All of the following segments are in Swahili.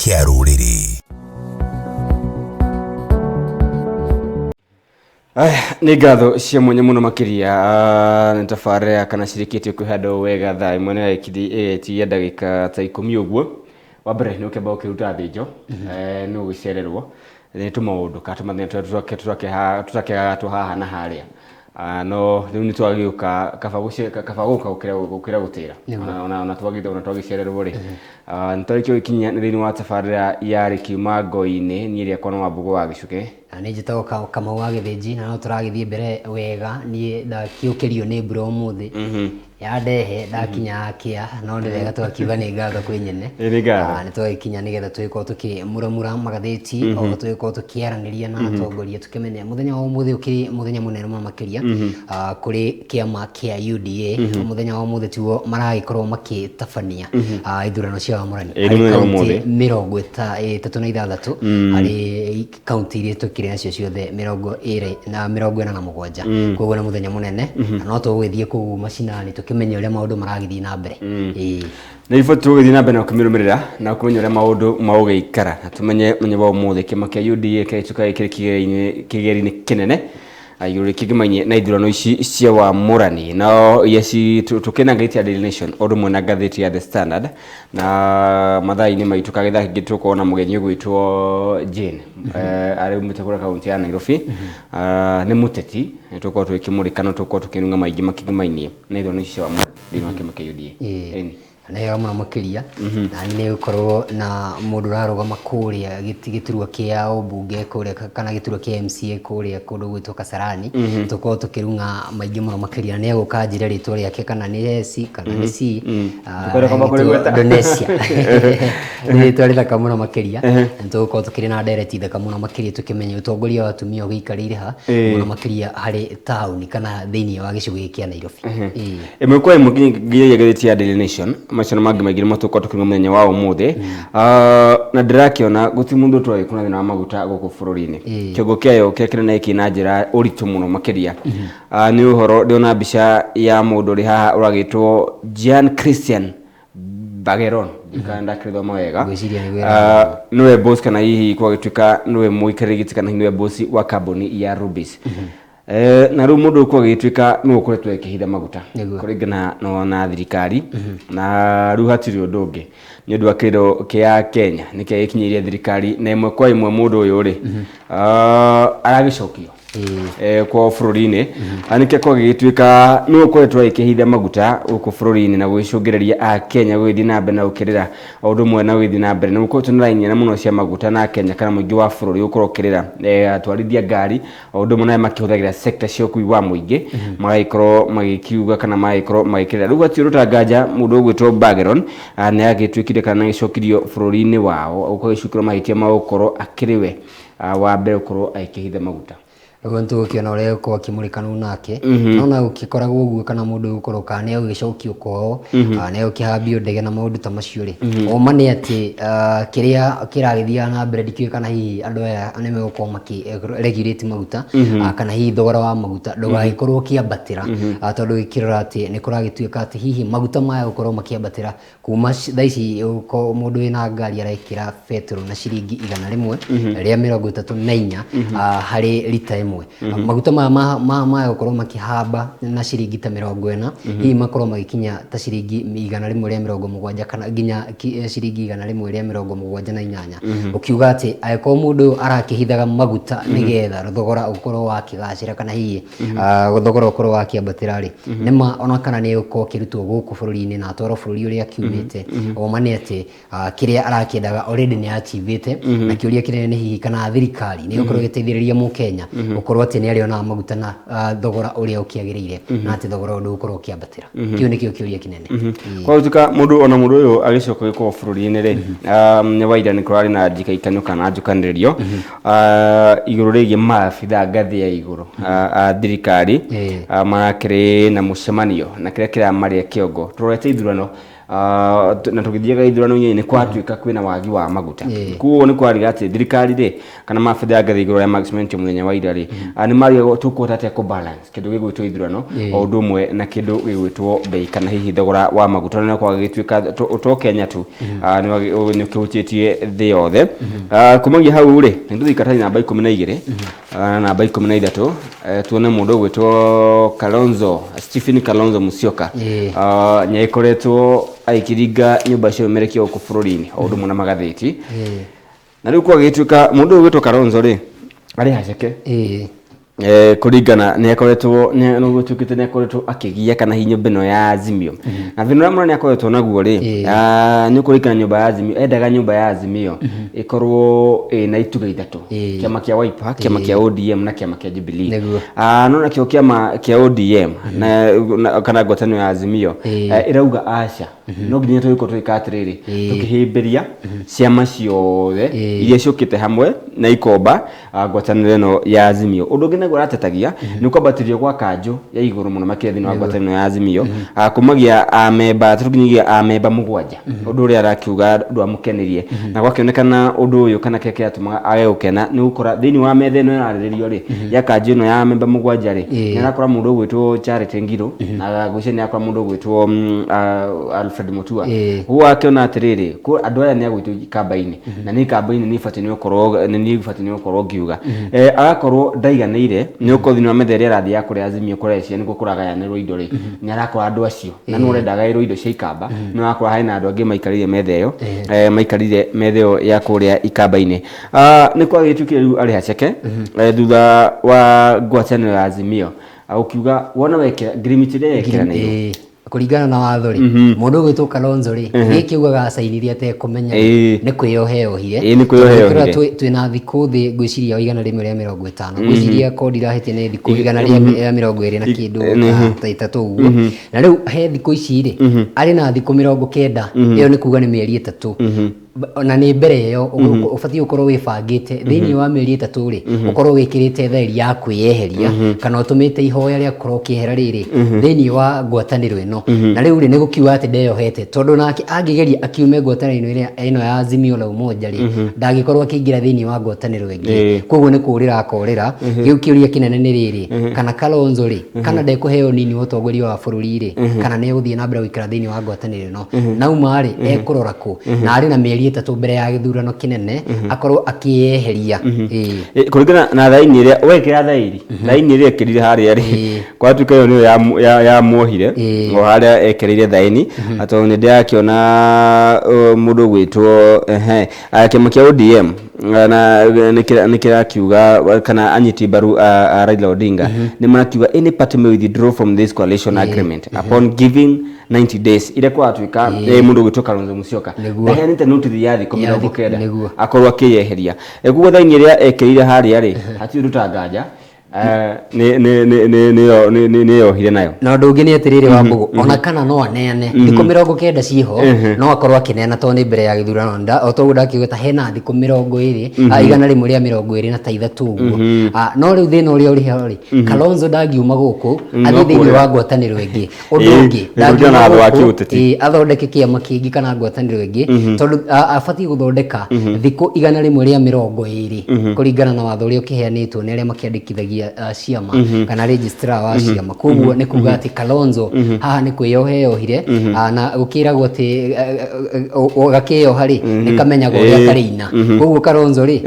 kia ruriri. Nĩ ngatho cia mwanya mũno makĩria nĩ tabarĩra kana cirĩkĩtie kwĩhandwo wega thaa ĩmwe nĩ ĩgĩtigia ndagĩka ta 10 ũguo. Wa mbere nĩ ũkĩamba ũkĩruta thĩnjo nĩ ũgĩcererwo nĩ tũmaũndũ kana tũmathĩna tũtakĩagatwo haha na harĩa. No rĩu nĩ twagĩũka kaba gũka gũkĩra gũtĩra ona twagĩcererwo rĩ nĩ twarĩkia gũkinyia thĩinĩ wa tabarĩra yarĩ Kiumango-inĩ niĩ rĩakwa no Wambũgũ wa Gĩcũke. Nĩ njĩtagwo Kamau wa Gĩthĩnji na no tũragĩthiĩ mbere wega niĩ ndakĩũkĩrio nĩ mbura ũmũthĩ yandehe ndakinya kĩa no nĩ wega twakiuga nĩ ngatho kwĩ nyene. Nĩ twagĩkinya nĩgetha tũgĩkorwo tũkĩmuramura magathĩti o tũgĩkorwo tũkĩaranĩria na atongoria tũkĩmenya mũthenya wa ũmũthĩ ũkĩrĩ mũthenya mũnene mũno makĩria kũrĩ kĩama kĩa UDA. Mũthenya wa ũmũthĩ tiguo maragĩkorwo makĩtabania ithurano cia wamũrani kaunti 36 harĩ kaunti iria tũkĩrĩ nacio ciothe 47. Koguo nĩ mũthenya mũnene na no tũgũgĩthiĩ kũu macinani tũkĩmenya ũrĩa maũndũ maragĩthiĩ na mbere. Nĩ iboti tũgĩthiĩ na mbere na kũmĩrũmĩrĩra na kũmenya ũrĩa maũndũ maũgĩikara na tũmenye mũthenya wa ũmũthĩ kĩama kĩa UDA kĩrĩ kĩgeri-inĩ kĩnene igũrũ kĩgĩmainie na ithurano ici cia wamũrani na tũkĩnangaĩtia Daily Nation o ũndũ ũmwe na ngathĩti ya The Standard na mathaa-inĩ maitũ kagĩthaa kĩngĩ tũkorwo na mũgeni ũgwĩtwo Jane arĩ umĩte kũrĩa kaunti ya Nairobi. Nĩ mũteti tũkorwo tũkĩmũrĩka na tũkorwo tũkĩnunga maingĩ makĩgĩmainie na ithurano ici cia wamũrani thĩinĩ wa kĩama kĩa UDA. Nĩ wega mũno makĩria na nĩ gũkorwo na mũndũ ũrarũgama kũrĩa gĩturwa kĩa ũmbunge kũrĩa kana gĩturwa kĩa MCA kũrĩa kũndũ gwĩtwo Kasarani tũkorwo tũkĩrunga maingĩ mũno makĩria nĩ egũka njĩra rĩtwa rĩake kana nĩ Hesi kana nĩ C Indonesia nĩ rĩtwa rĩthaka mũno makĩria nĩ tũgũkorwo tũkĩrĩ na ndereti thaka mũno makĩria tũkĩmenya ũtongoria wa atumia ũgĩikarĩire ha mũno makĩria harĩ taũni kana thĩinĩ wa gĩcũgĩ kĩa Nairobi. Ĩmwe kwa ĩmwe nginya ngathĩti ya Daily Nation macio mangĩ maingĩ nĩmo tũkorwo tũkĩrũma mũthenya wa ũmũthĩ na ndĩrakĩona gũtirĩ mũndũ ũtũĩ kuna thĩna wa maguta gũkũ bũrũri-inĩ. Kĩongo kĩayo kĩrĩa kĩnene kĩ na njĩra ũritũ mũno makĩria nĩ ũhoro ndĩona mbica ya mũndũ ũrĩ haha ũragĩtwo Jean Christian Bageron ndakĩrĩthoma wega nĩwe boss kana hihi kwagĩtuĩka nĩwe mũikarĩri gĩtĩ kana nĩwe boss wa kambuni ya Rubis. Na rĩu mũndũ ũkũ agĩtuĩka nĩ ũkoretwo akĩhitha maguta kũringana na thirikari na rĩu hatirĩ ũndũ ũngĩ nĩ ũndũ wa kĩrĩro kĩa Kenya nĩkĩo gĩkinyĩirie thirikari na ĩmwe kwa ĩmwe mũndũ ũyũ rĩ aragĩcokio kwa bũrũri-inĩ nĩkĩo kwagĩtuĩka nĩ ũkoretwo akĩhitha maguta gũkũ bũrũri-inĩ na gũgĩcũngĩrĩria Akenya gũgĩthiĩ na mbere na gũkĩrĩra o ũndũ ũmwe na gũgĩthiĩ na mbere na gũkorwo twĩna raini nene mũno cia maguta na Kenya kana mũingĩ wa bũrũri gũkorwo ũkĩrĩra atwarithia ngari o ũndũ ũmwe na makĩhũthagĩra sector cia ũkui wa mũingĩ magagĩkorwo magĩkiuga kana magagĩkorwo magĩkĩrĩra. Rĩu gatiũrũta nganja mũndũ ũgwĩtwo Bageron nĩ agĩtuĩkire kana agĩcokirio bũrũri-inĩ wao gũgĩcukĩrwo mahĩtia ma gũkorwo akĩrĩ we wa mbere gũkorwo akĩhitha maguta. Rĩu nĩtũgũkĩona ũrĩa gũkorwo akĩmũrĩkana nake nona gũgĩkoragwo ũguo kana mũndũ gũkorwo kana nĩ agũgĩcokio kwao nĩ agũkĩhambio ndege na maũndũ ta macio rĩ ũma nĩ atĩ kĩrĩa kĩragĩthiaga na mbere ndikĩũĩ kana hihi andũ aya nĩ megũkorwo makĩ-regulate maguta kana hihi thogora wa maguta ndũgagĩkorwo ũkĩambatĩra tondũ gĩkĩrora atĩ nĩ kũragĩtuĩka atĩ hihi maguta maya gũkorwo makĩambatĩra kuma thaa ici mũndũ wĩna ngari arekĩra betũrũ na ciringi 100 rĩa 34 harĩ rita ĩmwe. Maguta maya gũkorwo makĩhamba na ciringi ta 40 hihi makorwo magĩkinya ta ciringi 170 kana nginya ciringi 178 ũkiuga atĩ angĩkorwo mũndũ arakĩhithaga maguta nĩgetha thogora ũkorwo wakĩgacĩra kana hihi thogora ũkorwo wakĩambatĩra rĩ nĩma ona kana nĩ ũkorwo kĩrutwo gũkũ bũrũri-inĩ na atwarwo bũrũri ũrĩa akiumĩte ũma nĩ atĩ kĩrĩa arakĩendaga already nĩ achivĩte na kĩũria kĩnene nĩ hihi kana thirikari nĩ gũkorwo ĩgĩteithĩrĩria mũkenya gũkorwo atĩ nĩ arĩonaga maguta na thogora ũrĩa ũkĩagĩrĩire na atĩ thogora ũndũ gũkorwo ũkĩambatĩra. Kĩu nĩkĩo kĩũria kĩnene. Kwa gũtuĩka mũndũ ona mũndũ ũyũ agĩcoka gũkorwo bũrũri-inĩ rĩ nĩ waida nĩ kũrarĩ na njikaikano kana njũkanĩrĩrio igũrũ rĩgiĩ maabitha ngathĩ ya igũrũ a thirikari marakĩrĩ na mũcemanio na kĩrĩa kĩramarĩa kĩongo tũrorete ithurano na tugithiaga ithurano ni kwatuika kwina wagi wa maguta kuo ni kwariga ati thirikari ri kana mabitha ngathi iguru ya maximum muthenya wa ira ri ni mariga tukuhota atia ku balance kindu gigwitwo ithurano o undu umwe na kindu gigwitwo bei kana hihi thogora wa maguta na kwa gituika to Kenya tu ni kihutie thi yothe kumangia hau ri nduthi katari namba 12 namba 13 tuone mundu gwitwo Stephen Kalonzo Musyoka nyaikoretwo aikiringa nyumba cia umerekio ku bururi-ini o undu muna magatheti na riu kwa gituika mundu gwitwo Kalonzo ri ari haceke kuringana ni akoretwo no gutukite ni akoretwo akigia kana hinya beno ya Azimio na thina ramwe ni akoretwo naguo ri ni kuringana nyumba ya Azimio endaga nyumba ya Azimio ikorwo na ituga ithatu kiama kia Wiper kiama kia ODM na kiama kia Jubilee no na kio kiama kia ODM na kana ngwatanio ya Azimio irauga aca no nginya twiko twikatiriri tukihimbiria ciama ciothe iria ciukite hamwe na ikomba ngwatanio no ya Azimio undu ngine guratetagia ni kwambatirio gwa kanjo ya iguru muno makia thina wa ngwatanio ya Azimio kumagia amemba turuginyagia amemba mugwanja undu uri arakiuga ndu amukenirie na gwakionekana undu uyu kana keke atumaga age gukena ni gukora thini wa metha ino yararirio ri ya kanjo ino ya amemba mugwanja ri ni arakora mundu gwitwo Charity Ngiru na gucia ni akora mundu gwitwo Alfred Mutua huwa akiona atiriri ku andu aya ni agwitwo kamba-ini na ni kamba-ini ni fatini ukorwo ngiuga agakorwo ndaiganire ni ukothi no methere rathi ya kuri Azimio kurecia ni gukuragayanirwo indo ri ni arakora andu acio na no rendaga iro indo cia ikamba no akora haina andu angi maikarire metha iyo maikarire metha iyo ya kuria ikamba-ini ni kwa gituke riu ari haceke thutha wa ngwatanio ya Azimio ukiuga wona wekira grimiti yekira ni kuringana na watho ri mundu gwitwo Kalonzo ri gikiugaga acainirie ate kumenya ni kwiyoheohire ni kwiyoheohire twina thiku thi gwiciria igana rimwe ria 50 gwiciria kodi rahete ni thiku igana ria 20 na kindu ta itatu uguo na riu he thiku ici ri ari na thiku 90 iyo ni kuga ni mieri 3 na ni mbere yo ubatie ukorwo wibangite thini wa mieri 3 ri ukorwo wikirite thairi ya kwiyeheria kana utumite ihoya ria korwo kihera riri thini wa ngwataniro ino na riu ri ni gukiuga ati ndeyohete tondu nake angigeria akiume ngwataniro ino ya Azimio la Umoja ri ndagikorwo akiingira thini wa ngwataniro ingi koguo ni kurira akorira giu kiuria kinene ni riri kana Kalonzo ri kana ndekuheo nini utongoria wa bururi ri kana ni guthie na mbere gwikara thini wa ngwataniro ino nauma ri ekurora ku na ari na mieri 3 mbere ya githurano kinene akorwo akiyeheria kuringana na thaini iria wekira thaini iria ekirire haria ri kwatuka yo niyo ya muohire o haria ekirire thaini ato ni ndiakiona mundu gwitwo kiama kia ODM na nikira kiuga kana anyiti baru Raila Odinga ni manakiuga any party may withdraw from this coalition agreement upon giving 90 days ile kwa atuika mundu gwitwo Kalonzo Musyoka na ni notice ya thiko mĩrongo kenda akorwo akiyeheria kugo thaini iria ekirire haria ri hati rutanganja ni yohire nayo na undu ungi ni atiriri wa mbugu ona kana no aneane thiko 90 ciho no akorwo akinena to ni mbere ya githurano nda otogu ndakiuga hena thiko 20 igana rimwe ria 20 na ta ithatu uguo no riu thina uria uri hori Kalonzo ndagiuma guku athi thini wa ngwataniro ingi undu ungi ndagiuma guku athondeke kiama kingi kana ngwataniro ingi tondu abatie guthondeka thiko igana rimwe ria 20 kuringana na watho uria ukiheanitwo ni aria makiandikithagia ciama kana registrar wa ciama koguo ni kuga ati Kalonzo haha ni kwiyoheohire na gukiragwo ati gakiyoha ri ni kamenyaga uria karina koguo Kalonzo ri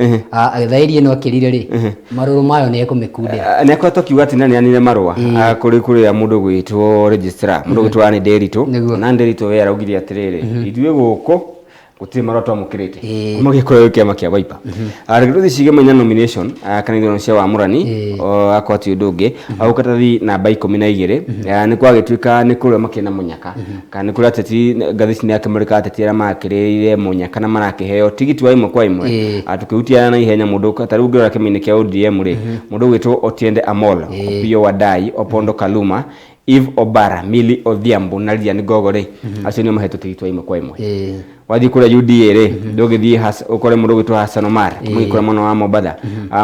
thairi no akirire ri maruru mayo ni ekumikundira ni akoretwo kiuga ati nani anine marua kuri ya mundu gwitwo registrar mundu gwitwo ani Nderitu na Nderitu we araugire atiriri ithuĩ guku gutire marua twamukirite kuma gikoro kiama kia Wiper arigruthi cige menya nomination kana ithurano cia wamurani akwati udungi aukatathi namba 12 ni kwa gituika ni kuria makina munyaka kana ni kuria ateti ngathicini yake murika ateti ara makirire munyaka na marakiheo tigiti wa imwe kwa imwe atukiutia na ihenya mundu katari ngira kimini kia ODM ri mundu gwitwo Otiende Amolo Opiyo Wandayi Opondo Kaluma Eve Obara Milly Odhiambo na Lilian Gogore acio ni maheto tigiti wa imwe kwa imwe wathi kura UDA ri ndugithie ukore mundu gwitwo Hassan Omar mwikora mwana wa Mobadha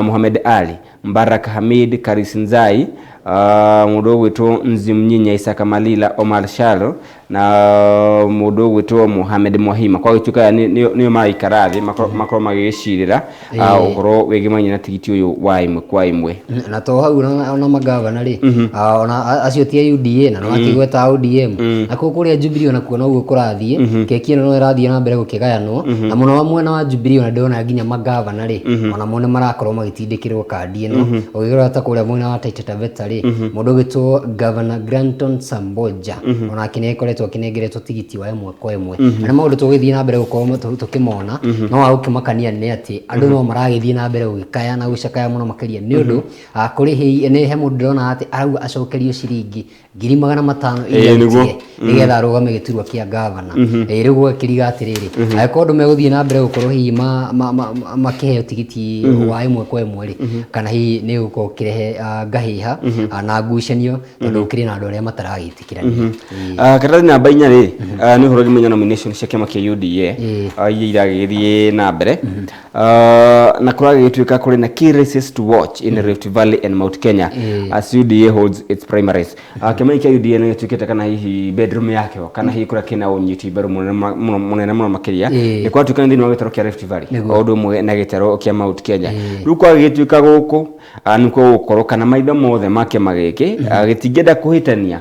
Mohamed Ali Mbarak Hamid Karis Nzai mundu gwitwo Nzimnyinya Isaka Malila Omar Shalo na mundu gwitwo Mohamed Mwahima kwa gituka niyo maikara thi makoro magicirira ukoro wegimanya na tigiti uyu wa imwe kwa imwe na to hau na magavana ri ona acio ti UDA na no atigweta ODM na kuria Jubilee ona kuona uguo kurathie keki no irathie na mbere gukigayanwo na muno wa mwena wa Jubilee ona ndona nginya magavana ri ona mone marakorwo magitindikirwo kandi ino ugirora ta kuria mwena wa Taita Taveta ri mundu gitwo Governor Granton Samboja ona kinekoretwo kinengeretwo tigiti wa imwe kwa imwe na maundu tugithie na mbere gukorwo tukimona no aukimakania ni ati andu no maragithie na mbere gukaya na gucakaya muno makiria ni undu kuri he mundu ndona ati arauga acokerio ciringi 500,000 iria nigetha arugame giturwa kia governor rigu kiriga atiriri akondu meguthie na mbere gukorwo hi makiheo tigiti wa imwe kwa imwe ri kana hi ni guko kirehe ngahiha na ngucanio tondu kiri na andu aria mataragitikirania karathi namba 4 ri ni horo gimenya nomination cia kiama kia UDA iria iragithie na mbere na kuragituika kuri na key races to watch in Rift Valley and Mount Kenya as UDA holds its primaries kiama kia UDA ni tukite kana hihi bedroom yake kana hihi kura kina unyiti baru munene muno makiria ni kwa tukana thini wa gitaro kia Rift Valley odo mwe na gitaro kia Mount Kenya riu kwa gituika guku niko gukorwo kana maitho mothe make magiki gitingenda kuhitania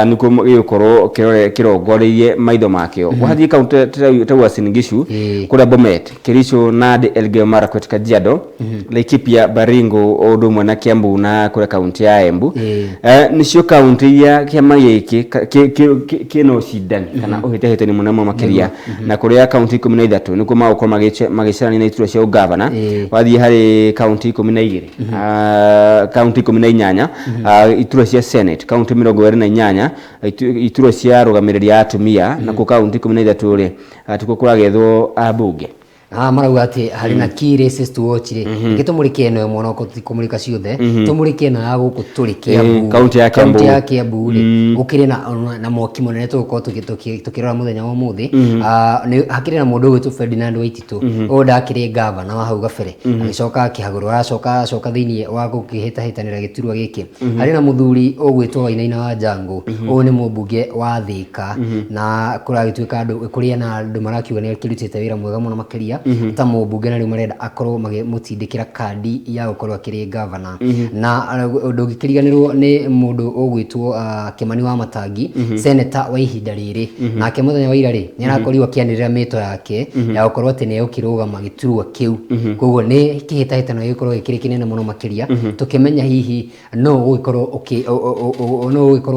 niko gikorwo kirongoreirie maitho makio wathie kaunti ta Uasin Gishu kura Bomet Kericho Nandi Elgeyo Marakwet Kajiado Laikipia Baringo odo mwe na Kiambu na kura kaunti ya Embu nicio kaunti ya kiama giki kino shidani kana uhitahite ni munamo makiria na kuria kaunti 13 niko magoko magicirani na iturwa cia governor wathie hari kaunti 12 kaunti 18 iturwa cia senate kaunti 28 iturwa cia rugamiriria atumia na ku kaunti 13 ri tuko kuragethwo abunge marauga ati hari na key races to watch ri ngitumurike no mwana ko tikumurika ciothe tumurike na guku turi Kiambu kaunti ya Kiambu ri ukire na mwoki munene tuko tukirora muthenya wa muthi ni hakire na mundu gwitu Ferdinand Waititu oda akire governor wa hau gabere agicoka akihagurwa acoka thiini wa gukihitahitanira giturwa giki hari na muthuri ogwitwo Wainaina wa Jangu o ni mumbunge wa Thika na kuragituika andu kuria na andu marakiuga ni kirutite wira mwega muno makiria ta mumbunge na riu marenda akorwo magimutindikira kandi ya gukorwo akiri governor na ndugikiriganirwo ni mundu ogwitwo Kimani wa Matangi senator wa ihinda riri na ke muthenya wa ira ri ni arakorirwo akianirira mito yake ya gukorwo ati ni ukirugama giturwa kiu koguo ni kihitahitano gikorwo gikiri kinene muno makiria tukimenya hihi no gukorwo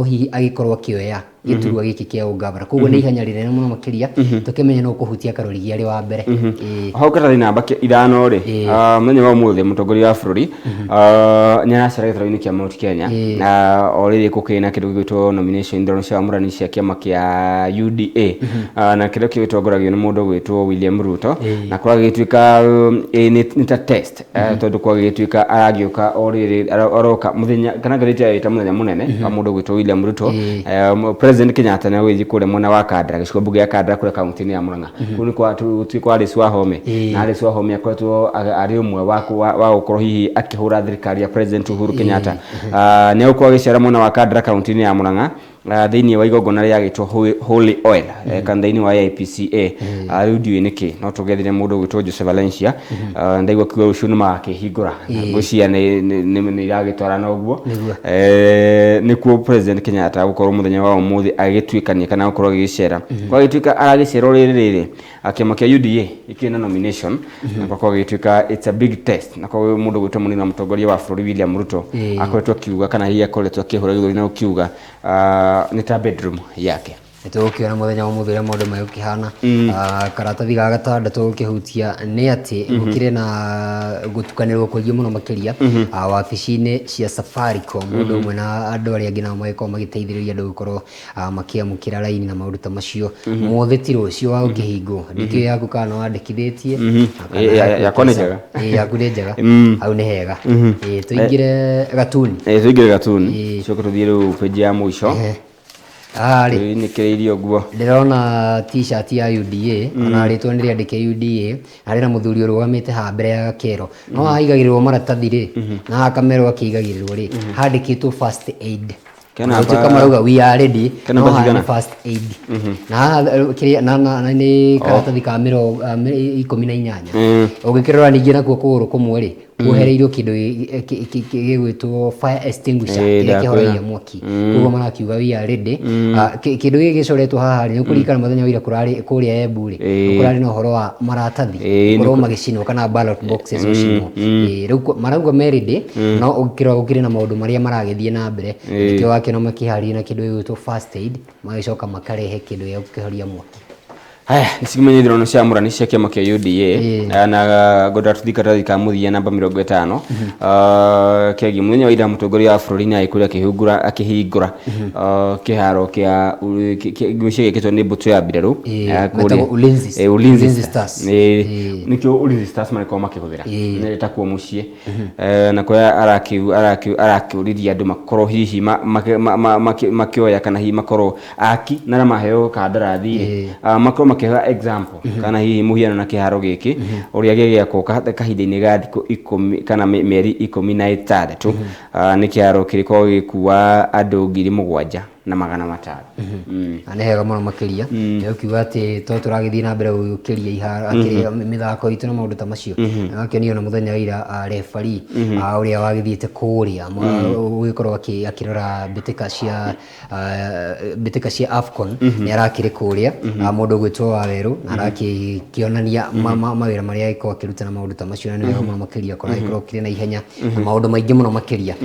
hihi agikorwo akioya giturwa giki kia ugavana koguo ni ihenya rinene muno makiria tukimenya no kuhutia Karori Giari wa mbere hau karathi namba 5 ri muthenya wa umuthi mutongoria wa bururi nyaracera githaro-ini kia Mount Kenya na already kukina kindu gitwo nomination ndoro cia murani cia kiama kia UDA na kindu gitongoragio ni mundu gwitwo William Ruto na kwa gituika ni ta test tondu kwa gituika aragioka already aroka muthenya kana garita ita muthenya munene wa mundu gwitwo William Ruto President Kenyatta na withi kule mwana wa Kandara giciko bunge ya Kandara kule kaunti ya Murang'a kuni kwa twikwa Alice Wahome na Alice Wahome akoretwo ari umwe wa gukorwo hihi akihura thirikari ya President Uhuru Kenyatta ne uko gicera mwana wa Kandara kaunti ya Murang'a thiini wa igongona ria gitwo Holy Oil kandaini wa IPCA audio niki no tugethire mundu gwitwo Joseph Valencia ndaigwa kiwa ucio ni makihingura gucia ni iragitwara na uguo nikuo President Kenyatta gukorwo muthenya wa umuthi agitwikania kana gukorwo gicera kwa gitwika aragicera riri akiama kia UDA ikina nomination na kwa gitwika it's a big test na kwa mundu gwitwo munini wa mutongoria wa bururi William Ruto akoretwo kiuga kana hiya akoretwo akihura githori na ukiuga ni ta bedroom yake tukiona muthenya wa muthira maundu magukihana karatathi ga gatandatu ukihutia ni ati gukire na gutukanirwo kuingi muno makiria wabici-ini cia Safaricom mundu umwe na andu aria angi nao magiko magiteithiriria andu gukorwo makiamukira laini na maundu ta macio muthi ti rucio wa ukihingo ndikio yaku kana wandikithitie yakwa ni njega yaku ni njega au ni hega tuingire gatuni coka tuthie riu page ya mwisho ari ni kireirio guo ndirona t-shirt ya UDA ona ritwa ndiri andike UDA ari na muthuri urugamite ha mbere ya kero no haigagirirwo maratathi ri na kamera akigagirirwo ri handikitwo first aid Kana tuka marauga we are ready no ha first aid na kiria na ni karatathi ka 18 ugikirora ningi nakuo kuguru kumwe ri kuhereirio kindu gigwitwo fire extinguisher kiria kihoragia mwaki kugo marakiuga we are ready kindu gigi gicoretwo haha ri ukurikana muthenya wira kurari kuria Embu ri kurari no horo wa maratathi kurwo magicinwo kana ballot boxes ucinwo riu marauga meride no ugikirora gukire na maundu maria maragethie na mbere nikio wakino makiharia na kindu gigwitwo first aid magicoka makarehe kindu gya gukihoria mwaki. Haya, nisikimenye throno cia murani cia kiama kia UDA na goda tuthikatathi ka muthia namba 50 kiagi muthenya wa ira mutongoria wa bururi ni aikuria akihingura kiharo kia gwicia gikitwo ni mbutu ya mbiraru Ulinzi Stars nikio Ulinzi Stars mariko makihũthĩra nĩ ta kuo mucie na kwa arakiurithia andu makorwo hihi makioya kana hihi makorwo aki na maheo kandarathi makorwo makiha example kana hihi muhiano na kiharo giki uria gigiakwo kahinda-ini ga thikũ 10 kana mĩeri 16 ni kiharo kiriko gikuwa andu 7,500 anehega muno makiria ni ukiuga ati to turagithii na mbere gukiria iharo akiria mithako itu na maundu ta macio akenio na muthenya ira referee uria wagithiite kuria ugikorwo akirora bitika cia AFCON ni arakire kuria mundu gwitwo Waweru arakionania mawira maria iko akiruta na maundu ta macio ni muno makiria korwo kire na ihenya maundu maingi muno makiria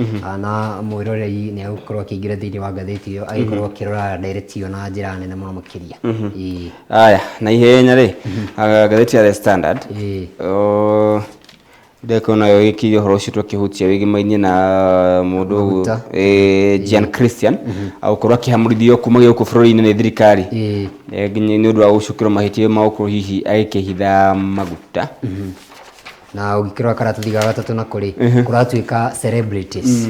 na mwiroreri ni agukorwo akiingira thiini wa ngatheti iyo agikorwo kirora directio na njira nene muno makiria. Aya na ihenya ri ngatheti ya The Standard ndeko nayo ikiyo horo citwa kihutia wigimainie na mundu Jean Christian au korwa kihamurithio kuma giko bururi-ini ni thirikari ni undu wa gucukirwo mahitie maukuru hihi agikihitha maguta na ugikirwa karatathi ga gatatu na kuri kuratuika celebrities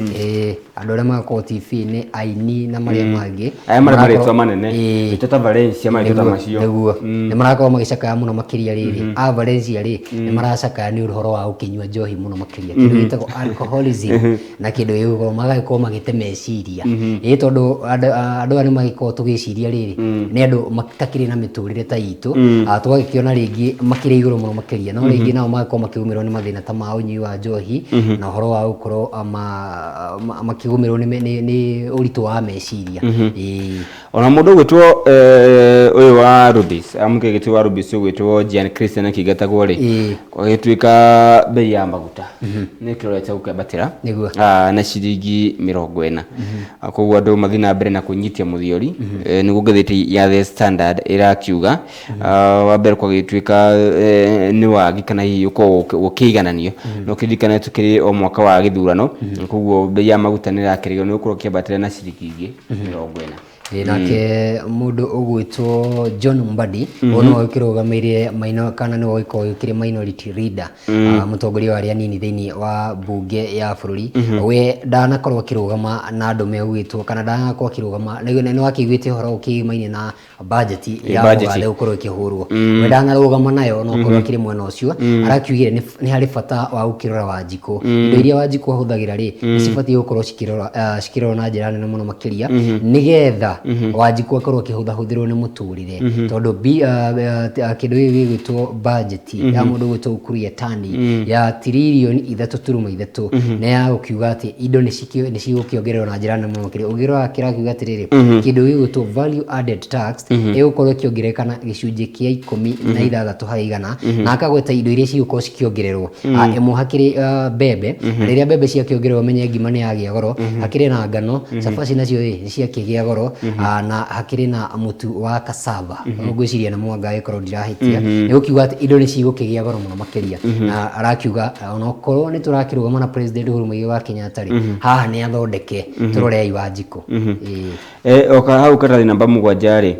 andu aria magako TV ni aini na maria mangi aya maritwa manene itata Valencia maritwa macio ni marako magicaka muno makiria riri Valencia ri ni maracaka ni uhoro wa ukinywa njohi muno makiria kindu gitako alcoholism na kindu yugo magako magite meciria tondu andu ani magiko tugiciria riri ni andu matakiri na miturire ta itu tugakiona ringi makire iguru muno makiria no ringi nao magako makiumirwo ni mathina ta ma unyui wa njohi na uhoro wa ukorwo makigumirwo ni uritu wa meciria ona mundu gwitwo uyu wa Rubis amuke gitwo wa Rubis gwitwo Jean Christian akigatagwo ri kwa gituika bei ya maguta ni kirorete gukabatira na ciringi 40 akogwa andu mathina mbere na kunyitia muthiori ni gugatheti ya The Standard irakiuga wa mbere kwa gituika ni wagi kana hiyo ukiigananio no kirikana tukiri o mwaka wa githurano kogwo bei ya maguta ni rakirigo ni ukorwo kiabatira na ciringi 40 nake mundu ugwitwo John Mbadi ono wikirugamire maino kana ni wikire minority leader mutongoria wa aria nini thiini wa bunge ya bururi we ndanakorwo akirugama na andu megwitwo kana ndanakorwo akirugama ni wakiguite horo ukimaine na budget ya wathe ukorwo ikihurwo we ndanarugama nayo no korwo akiri mwena ucio arakiugire ni hari bata wa ukirora Wanjiku indo iria Wanjiku ahuthagira ri cibati gukorwo cikirora na njira nene muno makiria nigetha Wanjiku akorwo akihuthahuthirwo ni muturire tondu kindu gigi gwitwo budget ya mundu gwitwo Ukur Yatani ya trilioni 3.3 na ya gukiuga ati indo ni cigukiongererwo na njira nene muno makiria ugirora kirakiuga atiriri kindu gigi gwitwo value added tax igukorwo kiongerekana gicunji kia 16 haigana na akagweta indo iria cigukorwo cikiongererwo emu hakiri bebe riria bebe ciakiongererwo menye ngima ni yagia goro hakiri na ngano cabaci nacio ni ciakigia goro na hakiri na mutu wa cassava ngwiciria na mwanga agikorwo ndirahitia ni ukiuga ati indo ni cigukigia goro muno makiria na arakiuga ona okorwo ni turakirugama na president Uhuru Muigai wa Kenyatta haha ni athondeke turore Wanjiku oka hau karathi namba 7 ri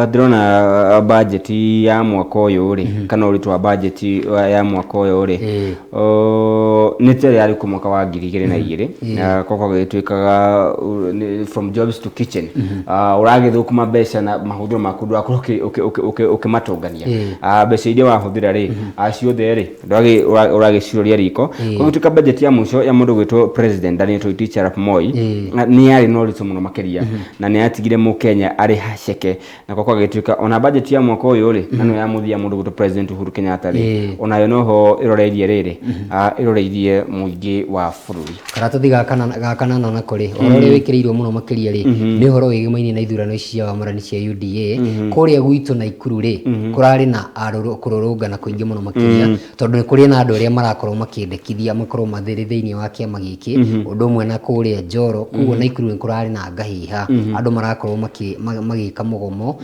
ndirona budget ya mwaka uyu ri kana uritu wa budget ya mwaka uyu ri nĩ tere yarĩ ku mwaka wa 2002 koko gĩtuĩkaga from jobs to kitchen ũragĩthũkuma mbeca na mahũthĩro maku ndũrakorwo ũkĩmatũngania mbeca iria wahũthĩra rĩ ciothe rĩ ũragĩciũria riko gũtuĩka budget ya mũico ya mũndũ gwĩtwo president Daniel Toroitich arap Moi nĩ yarĩ na ũritũ mũno makĩria na nĩ yatigire mũkenya arĩ haceke na koko gĩtuĩka ona budget ya mwaka ũyũ rĩ na no ya mũthia mũndũ gwĩtwo president Uhuru Kenyatta rĩ onayo noho ĩroreirie rĩrĩ ĩroreirie mũingĩ wa bũrũri karatathi gakana na kũrĩ ũhoro ũrĩa wĩkĩrĩirwo mũno makĩria rĩ nĩ ũhoro wĩgĩmainie na ithurano ici cia wamũrani cia UDA kũrĩa gwitũ Naikuru rĩ kũrarĩ na kũrũrũngana kũingĩ mũno makĩria tondũ nĩ kũrĩ na andũ arĩa marakorwo makĩendekithia makorwo mathĩrĩ thĩinĩ wa kĩama gĩkĩ ũndũ ũmwe na kũrĩa Njoro kuo Naikuru nĩ kũrarĩ na ngahĩha andũ marakorwo magĩka mũgomo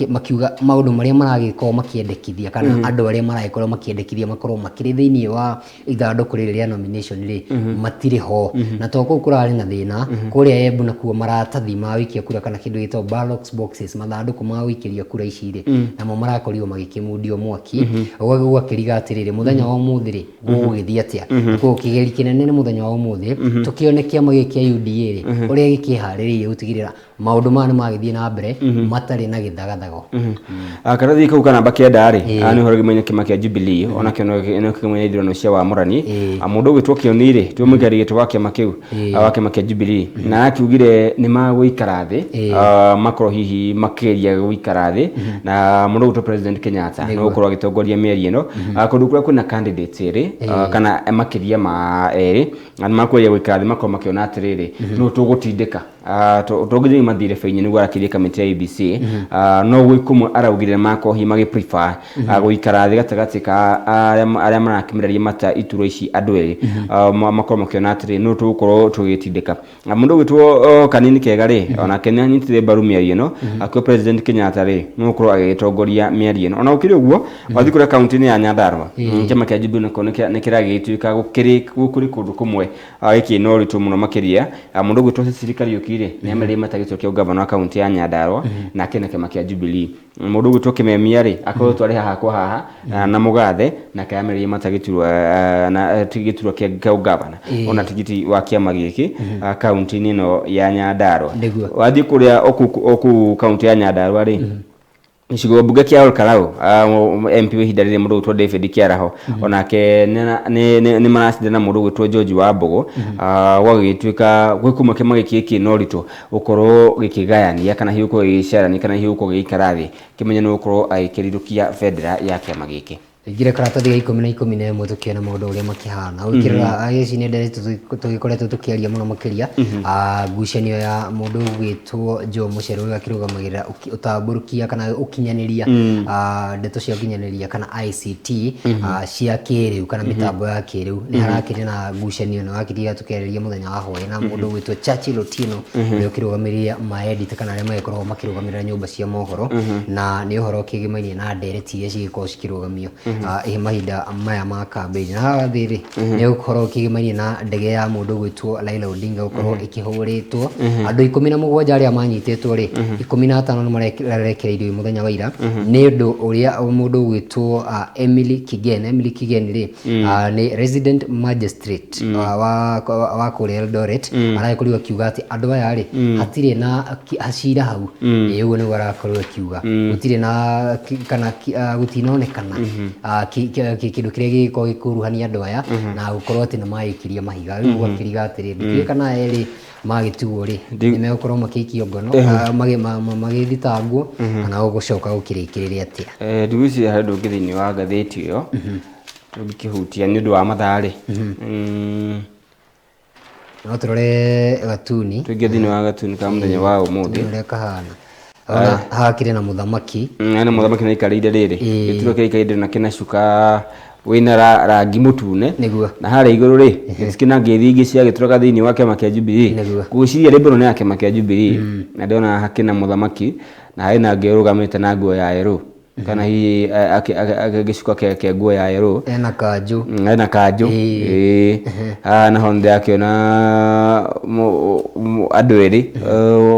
makiuga maũndũ marĩa maragĩkorwo makĩendekithia kana andũ arĩa maragĩkorwo makĩendekithia makorwo makĩrĩ thĩinĩ wa ithandũkũ rĩrĩ rĩa nomination rĩ matirĩ ho na to kũu kũrarĩ na thĩna kũrĩa Embu nakuo maratathi ma gũikia kura kana kĩndũ gĩtagwo ballot boxes mathandũkũ ma gũikĩria kura ici rĩ namo marakorirwo magĩkĩmundio mwaki ũgakĩriga atĩrĩrĩ mũthenya wa ũmũthĩ rĩ gũgũgĩthiĩ atĩa kũu kĩgeri kĩnene nĩ mũthenya wa ũmũthĩ tũkĩone kĩama gĩkĩ kĩa UDA rĩ ũrĩa gĩkĩharĩrĩirie gũtigĩrĩra maũndũ maya nĩ magĩthiĩ na mbere matarĩ na gĩthagathago karathi kau kana bakenda rĩ nĩ ũhoro gĩmenya kĩama kĩa Jubilee ona kĩo kĩmenya ithurano cia wamũrani mũndũ gwĩtwo Kĩoni rĩ tuo mũikarĩri gĩtĩ wa kĩama kĩu wa kĩama kĩa Jubilee na akiugire nĩ magũikara thĩ makorwo hihi makĩria gũikara thĩ na mũndũ gwĩtwo president Kenyatta no gũkorwo agĩtongoria mĩeri ĩno kũndũ kũrĩa kwĩna candidates erĩ kana makĩria ma erĩ na makwĩria gũikara thĩ makorwo makĩona atĩrĩrĩ no tũgũtindĩka tũngĩthĩ mathire feinye nĩguo arakĩria kamĩtĩ ya IEBC no gwĩkumwe araugire makorwo hihi magĩ prefer gũikara thĩ gatagatĩ ka arĩa marakĩmĩrĩria mata ituro ici andũ erĩ makorwo makĩona atĩrĩ no tũgũkorwo tũgĩtindĩka na mũndũ gwĩtwo Kanini Kega rĩ ona Kenya nyitire mbaru mĩario ĩno akĩo president Kenyatta rĩ no gũkorwo agĩtongoria mĩario ĩno ona ũkĩrĩ ũguo wathi kũrĩa kaunti-inĩ ya Nyandarua kĩama kĩa Jubilee nĩ kĩragĩtuĩka gũkũrĩ kũndũ kũmwe gĩkĩna ũritũ mũno makĩria mũndũ gwĩtwo Cecily Kariuki rĩ nĩ amerĩire mata gĩtũo kĩa gavana wa kaunti ya Nyandarua na kĩna kĩama kĩa Jubilee mũndũ gwĩtwo Kĩmemia rĩ akorwo twarĩ haha kwa haha na mũgathe na kĩamerĩire mata gĩturwa kĩa gavana ona tigiti wa kĩama gĩkĩ kaunti-inĩ ĩno ya Nyandarua wathi kũrĩa oku kaunti ya Nyandarua rĩ Gĩcigo mbunge kĩa Olkalau MP wa ihinda rĩrĩ mũndũ gwĩtwo David Kĩaraho onake nĩ maracindana mũndũ gwĩtwo George Wambũgũ gwagĩtuĩka gwĩkuma kĩama gĩkĩ na ũritũ gũkorwo gĩkĩgayania kana hihi gũkorwo gĩgĩcarania kana hihi gũkorwo gĩgĩikara thĩ kĩmenye nĩ gũkorwo agĩkĩrirũkia bendera ya kĩama gĩkĩ ingire karatathi ga 10 tũkĩona maũndũ ũrĩa makĩhana ũkĩrora ici nĩ ndere tũgĩkoretwo tũkĩaria mũno makĩria ngucanio ya mũndũ gwĩtwo Joe Mucheru ũrĩa akĩrũgamagĩrĩra ũtambũrũkia kana ũkinyanĩria ndeto cia ũkinyanĩria kana ICT cia kĩrĩu kana mĩtambo ya kĩrĩu nĩ harakĩrĩ na ngucanio ĩno wakĩriga tũkĩarĩria mũthenya wa hwaĩ na mũndũ gwĩtwo Churchill Otieno ũrĩa ũkĩrũgamĩrĩria maedit kana arĩa magĩkoragwo makĩrũgamĩrĩra nyũmba cia mohoro na nĩ ũhoro ũkĩgĩmainie na ndereti iria cigĩkorwo cikĩrũgamio mahinda maya ma campaign na haha thĩrĩ nĩ gũkorwo kĩgĩmainie na ndege ya mũndũ gwĩtwo Raila Odinga gũkorwo ĩkĩhũrĩtwo andũ 17 arĩa manyitĩtwo rĩ 15 nĩ marekereirio mũthenya wa ira nĩ ũndũ ũrĩa mũndũ gwĩtwo Emily Kigen rĩ nĩ resident magistrate wa kũrĩa Eldoret aragĩkorirwo akiuga atĩ andũ aya rĩ hatirĩ na acira hau ũguo nĩguo arakorwo akiuga gũtirĩ na kana gũtinonekana kĩndũ kĩrĩa gĩgĩkorwo gĩkuruhania andũ aya na gũkorwo atĩ nĩ mayĩkirie mahiga rĩu gwakĩriga atĩrĩ ndikĩrĩ kana erĩ magĩtuo rĩ nĩ megũkorwo makĩikio ngono magĩthitangwo kana gũcoka gũkĩrĩkĩrĩria atĩa ndugu ici harĩ ũndũ ũngĩ thĩinĩ wa ngathĩti ĩyo tũngĩkĩhutia nĩ ũndũ wa mathaa rĩ no tũrore gatuni tũingĩ thĩinĩ wa gatuni ka mũthenya wa ũmũthĩ ũrĩa kahana hakĩrĩ na mũthamaki na mũthamaki nĩ aikarĩire rĩrĩ gĩturwa kĩrĩa aikarĩire na kĩna cuka wĩna rangi mũtune na harĩa igũrũ rĩ gĩkĩna ngeithi ingĩ cia gĩtũraga thĩinĩ wa kĩama kĩa Jubilee ngũciria rĩmbo nĩ ya kĩama kĩa Jubilee na ndĩrona hakĩna mũthamaki na harĩ na ngĩ ũrũgamĩte na nguo ya yerũ kana hihi agĩcuka kĩa nguo ya yellow ena kanjũ na honde akĩona andũ erĩ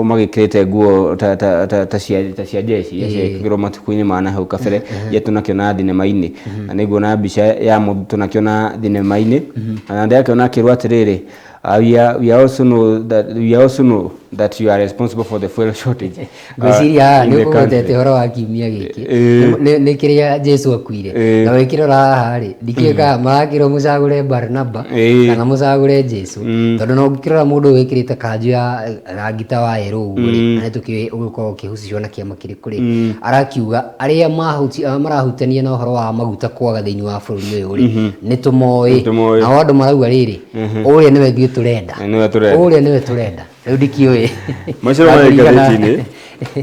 magĩkĩrĩte nguo ta cia jeshi ciekĩrwo matukũ-inĩ ma na hau kabere iria tunakĩona thinema-inĩ, na nĩguo na mbica ya mũndũ tunakĩona thinema-inĩ, na ndakĩona akĩrwo atĩrĩrĩ, we also know that you are responsible for the fuel shortage. Gwĩciria nĩ ũkũgotete ũhoro wa kiumia gĩkĩ nĩ kĩrĩa Jesu akuire, na wĩkĩrora haha rĩ ndikĩka marakĩrwo mũcagũre Barnaba kana mũcagũre Jesu, tondũ no ũngĩkĩrora mũndũ wĩkĩrĩte kanjũ ya rangi ta wa yellow ũguo rĩ, na nĩtũkĩũĩ ũgũkorwo ũkĩhucĩrio na kĩama kĩrĩkũ rĩ, arakiuga arĩa marahutania na ũhoro wa maguta kwaga thĩinĩ wa bũrũri ũyũ rĩ nĩ tũmoĩ, nao andũ marauga rĩrĩ ũrĩa nĩwe ithuĩ tũrenda, ũrĩa nĩwe tũrenda, rĩu ndikĩũĩ Macio ma gatheti-inĩ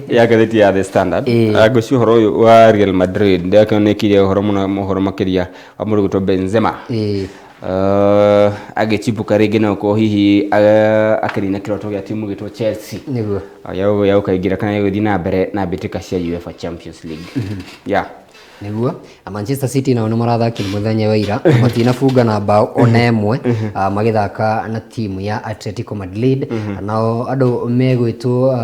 ya gatheti ya The Standard ngũcio ũhoro ũyũ wa Real Madrid ndakĩonekire ũhoro makĩria wa mũndũ gwĩtwo Benzema agĩchipuka rĩngĩ na gũkorwo hihi akĩnina kĩroto gĩa timu gĩtwo Chelsea nĩguo ya gũkaingĩra kana gũthiĩ na mbere na mbĩtĩka cia UEFA Champions League nĩguo Manchester City nao nĩ marathakire mũthenya wa ira matinabunga na bao ona ĩmwe magĩthaka na timu ya Atletico Madrid, nao andũ megwĩtwo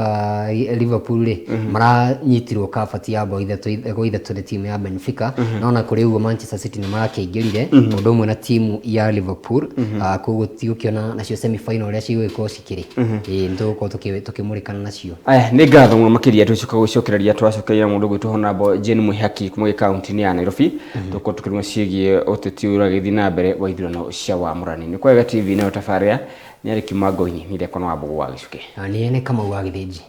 Liverpool rĩ maranyitirwo kabati ya bao ithatũ nĩ timu ya Benfica, no na kũrĩ ũguo Manchester City nĩ marakĩingĩrire ũndũ ũmwe na timu ya Liverpool, koguo tigũkĩona nacio semi final ũrĩa cigũgĩkorwo cikĩrĩ nĩ tũgũkorwo tũkĩmũrĩkana nacio. Aya nĩ ngatho mũno makĩria tũcoka gũcokereria twacokeria mũndũ gwĩtwo Honambo Jane Mwihaki kuma kaunti-inĩ ya Nairobi, tũkorwo tũkĩruma ciĩgiĩ ũteti ũragĩthiĩ na mbere wa ithurano cia wamũrani. Nĩ kwega TV nayo tabarĩra nĩ arĩ Kimango-inĩ nĩ Ndekwa wa Mbogo wa Gĩcuke, na nĩ ene Kamau wa Gĩthĩnji.